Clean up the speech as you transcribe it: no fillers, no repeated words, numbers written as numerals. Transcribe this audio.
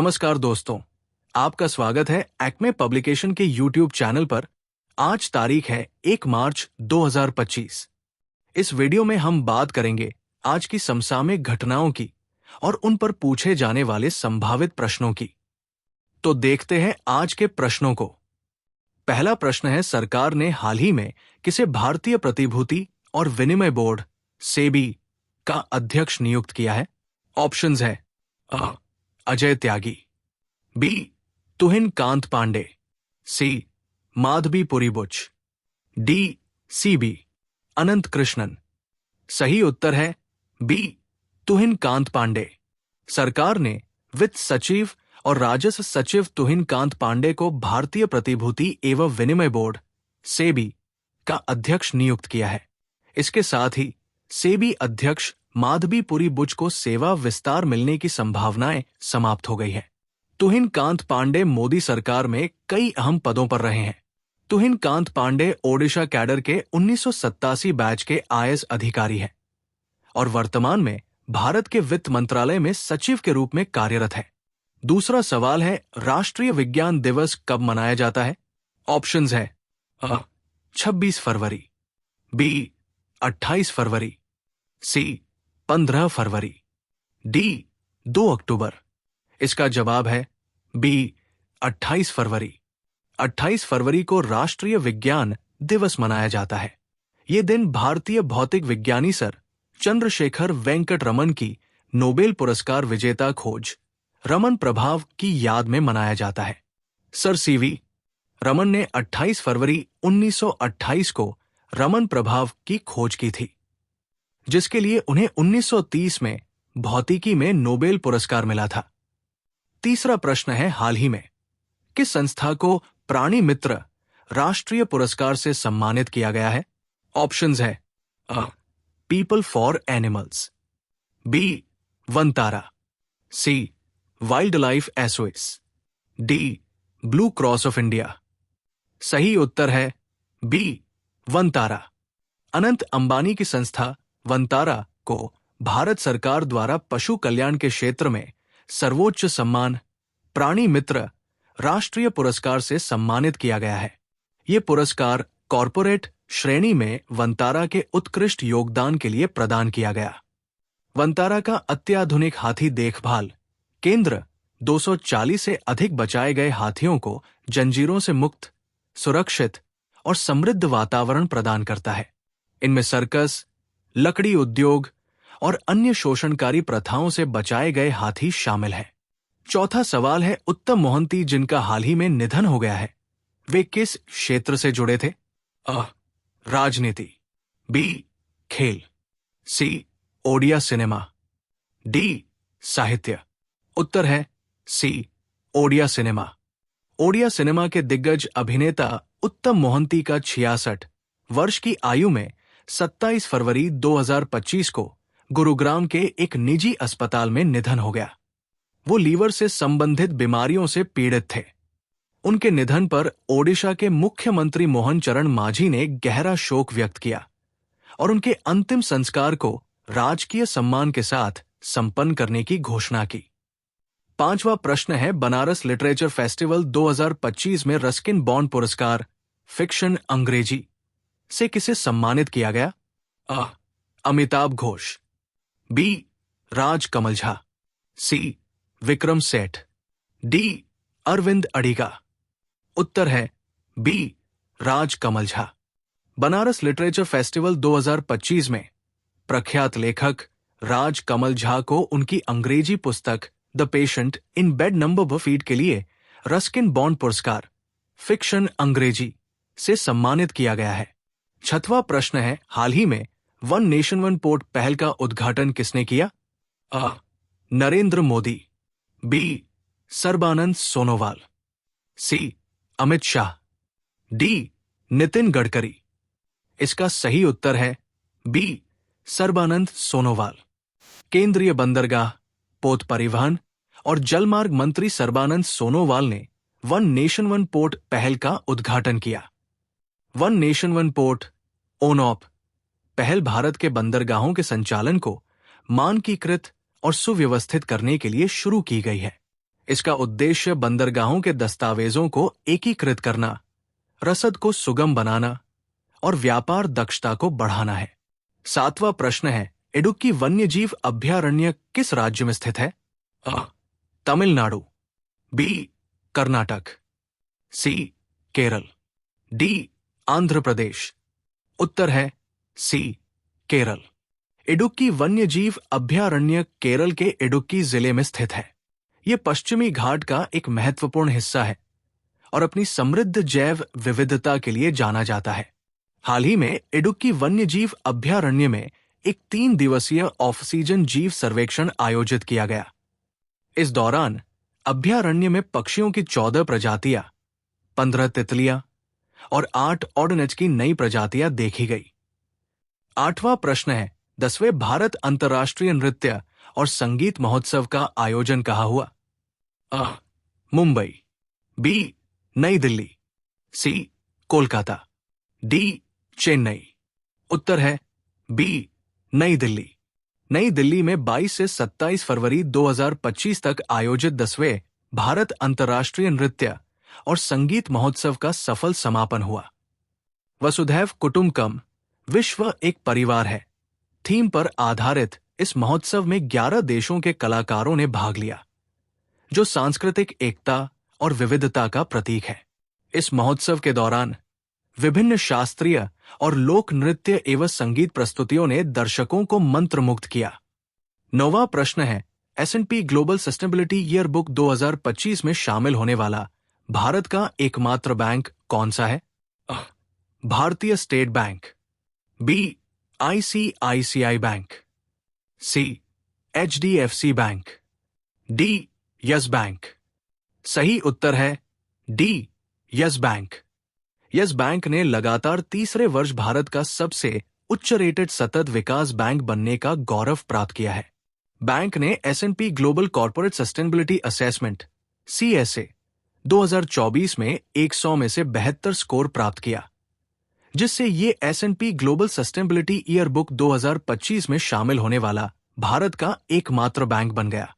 नमस्कार दोस्तों, आपका स्वागत है एक्मे पब्लिकेशन के यूट्यूब चैनल पर। आज तारीख है 1 मार्च 2025। इस वीडियो में हम बात करेंगे आज की समसामयिक घटनाओं की और उन पर पूछे जाने वाले संभावित प्रश्नों की। तो देखते हैं आज के प्रश्नों को। पहला प्रश्न है, सरकार ने हाल ही में किसे भारतीय प्रतिभूति और विनिमय बोर्ड सेबी का अध्यक्ष नियुक्त किया है? ऑप्शंस है अ अजय त्यागी, बी तुहिन कांत पांडे, सी माधवीपुरी बुच, डी सीबी अनंत कृष्णन। सही उत्तर है बी तुहिन कांत पांडे। सरकार ने वित्त सचिव और राजस्व सचिव तुहिन कांत पांडे को भारतीय प्रतिभूति एवं विनिमय बोर्ड सेबी का अध्यक्ष नियुक्त किया है। इसके साथ ही सेबी अध्यक्ष माधवीपुरी बुच को सेवा विस्तार मिलने की संभावनाएं समाप्त हो गई है। तुहिन कांत पांडे मोदी सरकार में कई अहम पदों पर रहे हैं। तुहिन कांत पांडे ओडिशा कैडर के 1987 बैच के आईएएस अधिकारी हैं और वर्तमान में भारत के वित्त मंत्रालय में सचिव के रूप में कार्यरत है। दूसरा सवाल है, राष्ट्रीय विज्ञान दिवस कब मनाया जाता है? ऑप्शंस है अ 26 फरवरी, बी 28 फरवरी, सी 15 फरवरी, डी 2 अक्टूबर। इसका जवाब है बी 28 फरवरी। 28 फरवरी को राष्ट्रीय विज्ञान दिवस मनाया जाता है। ये दिन भारतीय भौतिक विज्ञानी सर चंद्रशेखर वेंकट रमन की नोबेल पुरस्कार विजेता खोज रमन प्रभाव की याद में मनाया जाता है। सर सीवी रमन ने 28 फरवरी 1928 को रमन प्रभाव की खोज की थी, जिसके लिए उन्हें 1930 में भौतिकी में नोबेल पुरस्कार मिला था। तीसरा प्रश्न है, हाल ही में किस संस्था को प्राणी मित्र राष्ट्रीय पुरस्कार से सम्मानित किया गया है? ऑप्शंस है A People for Animals, B Vantara, C Wild Life SOS, D Blue Cross of India. सही उत्तर है बी वनतारा। अनंत अंबानी की संस्था वनतारा को भारत सरकार द्वारा पशु कल्याण के क्षेत्र में सर्वोच्च सम्मान प्राणी मित्र राष्ट्रीय पुरस्कार से सम्मानित किया गया है। ये पुरस्कार कॉरपोरेट श्रेणी में वनतारा के उत्कृष्ट योगदान के लिए प्रदान किया गया। वनतारा का अत्याधुनिक हाथी देखभाल केंद्र 240 से अधिक बचाए गए हाथियों को जंजीरों से मुक्त, सुरक्षित और समृद्ध वातावरण प्रदान करता है। इनमें सर्कस, लकड़ी उद्योग और अन्य शोषणकारी प्रथाओं से बचाए गए हाथी शामिल हैं। चौथा सवाल है, उत्तम मोहंती जिनका हाल ही में निधन हो गया है, वे किस क्षेत्र से जुड़े थे? अ राजनीति, बी खेल, सी ओडिया सिनेमा, डी साहित्य। उत्तर है सी ओडिया सिनेमा। ओडिया सिनेमा के दिग्गज अभिनेता उत्तम मोहंती का 66 वर्ष की आयु में 27 फरवरी 2025 को गुरुग्राम के एक निजी अस्पताल में निधन हो गया। वो लीवर से संबंधित बीमारियों से पीड़ित थे। उनके निधन पर ओडिशा के मुख्यमंत्री मोहन चरण मांझी ने गहरा शोक व्यक्त किया और उनके अंतिम संस्कार को राजकीय सम्मान के साथ संपन्न करने की घोषणा की। पांचवा प्रश्न है, बनारस लिटरेचर फेस्टिवल 2025 में रस्किन बॉन्ड पुरस्कार फिक्शन अंग्रेजी से किसे सम्मानित किया गया? अ अमिताभ घोष, बी राज कमल झा, सी विक्रम सेठ, डी अरविंद अडिगा। उत्तर है B Raj Kamal Jha. Banaras literature festival 2025 में प्रख्यात लेखक राज कमल झा को उनकी अंग्रेजी पुस्तक the patient in bed number feet के लिए रस्किन बॉन्ड पुरस्कार फिक्शन अंग्रेजी से सम्मानित किया गया है। छठवां प्रश्न है, हाल ही में वन नेशन वन पोर्ट पहल का उद्घाटन किसने किया? अ नरेंद्र मोदी, बी सर्बानंद सोनोवाल, सी अमित शाह, डी नितिन गडकरी। इसका सही उत्तर है बी सर्बानंद सोनोवाल। केंद्रीय बंदरगाह, पोत परिवहन और जलमार्ग मंत्री सर्बानंद सोनोवाल ने वन नेशन वन पोर्ट पहल का उद्घाटन किया। वन नेशन वन पोर्ट ओनॉप पहल भारत के बंदरगाहों के संचालन को मानकीकृत और सुव्यवस्थित करने के लिए शुरू की गई है। इसका उद्देश्य बंदरगाहों के दस्तावेजों को एकीकृत करना, रसद को सुगम बनाना और व्यापार दक्षता को बढ़ाना है। 7वां प्रश्न है, इडुक्की वन्यजीव अभयारण्य किस राज्य में स्थित है? अ. तमिलनाडु, बी. कर्नाटक, सी. केरल, डी. आंध्र प्रदेश। उत्तर है सी. केरल। इडुक्की वन्यजीव अभयारण्य केरल के इडुक्की जिले में स्थित है। यह पश्चिमी घाट का एक महत्वपूर्ण हिस्सा है और अपनी समृद्ध जैव विविधता के लिए जाना जाता है। हाल ही में इडुक्की वन्यजीव अभयारण्य में एक 3 दिवसीय ऑफ सीजन जीव सर्वेक्षण आयोजित किया गया। इस दौरान अभयारण्य में पक्षियों की 14 प्रजातियां, 15 तितलियां और 8 ऑर्डिनेज की नई प्रजातियां देखी गई। 8वां प्रश्न है, 10वें भारत अंतर्राष्ट्रीय नृत्य और संगीत महोत्सव का आयोजन कहाँ हुआ? अ. मुंबई, बी. नई दिल्ली, सी. कोलकाता, डी. चेन्नई। उत्तर है बी. नई दिल्ली। नई दिल्ली में 22 से 27 फरवरी 2025 तक आयोजित 10वें भारत अंतर्राष्ट्रीय नृत्य और संगीत महोत्सव का सफल समापन हुआ। वसुधैव कुटुंबकम, विश्व एक परिवार है, थीम पर आधारित इस महोत्सव में 11 देशों के कलाकारों ने भाग लिया, जो सांस्कृतिक एकता और विविधता का प्रतीक है। इस महोत्सव के दौरान विभिन्न शास्त्रीय और लोक नृत्य एवं संगीत प्रस्तुतियों ने दर्शकों को मंत्रमुग्ध किया। 9वां प्रश्न है, S&P global sustainability year book 2025 में शामिल होने वाला भारत का एकमात्र बैंक कौन सा है? भारतीय state bank, B. ICICI bank, C. HDFC bank, D. Yes bank. सही उत्तर है D. Yes bank. Yes bank ने लगातार तीसरे वर्ष भारत का सबसे उच्च रेटेड सतत विकास बैंक बनने का गौरव प्राप्त किया है। बैंक ने S&P global corporate sustainability assessment CSA 2024 में 100 में से 72 स्कोर प्राप्त किया, जिससे ये S&P global sustainability year book 2025 में शामिल होने वाला भारत का एकमात्र बैंक बन गया।